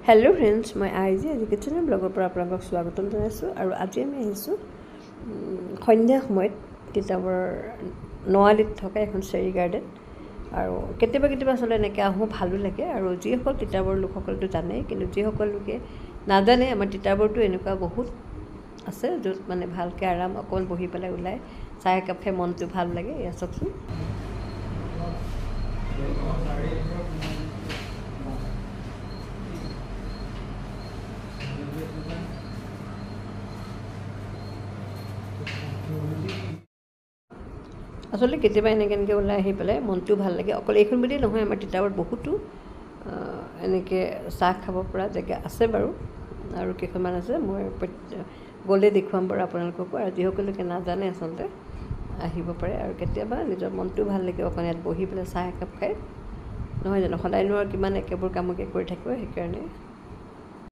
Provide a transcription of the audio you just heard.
Hello' friends, মই IG আজি কিটচেনৰ ব্লগৰ পৰা আপোনালোকক স্বাগতম জনাইছোঁ। আৰু আজি আমি আহিছোঁ সন্ধ্যা সময়ত তিতাবৰ নআলিত থকা এখন চেৰী গাৰ্ডেন। আৰু কেতিয়াবা আচলতে এনেকৈ আহোঁ, ভালো লাগে। আৰু যিসকল তিতাবৰ লোকসকলতো জানেই, কিন্তু যিসকল লোকে নাজানে, আমাৰ তিতাবৰটো এনেকুৱা বহুত আছে য'ত মানে ভালকৈ আৰাম অকণমান বহি পেলাই ওলাই চাহ একাপ খাই মনটো ভাল লাগে। এয়া চাওকচোন। আচলতে কেতিয়াবা এনেকৈ ওলাই আহি পেলাই মনটো ভাল লাগে। অকল এইখন বুলিয়েই নহয়, আমাৰ তিতাবৰত বহুতো এনেকৈ চাহ খাব পৰা জেগা আছে বাৰু, আৰু কেইখনমান আছে। মই গ'লে দেখুৱাম বাৰু আপোনালোককো। আৰু যিসকলকে নাজানে আচলতে আহিব পাৰে, আৰু কেতিয়াবা নিজৰ মনটো ভাল লাগে অকণ ইয়াত বহি পেলাই চাহ একাপ খাই, নহয় জানো? সদায়নো আৰু কিমান একেবোৰ কামকে কৰি থাকিব। সেইকাৰণে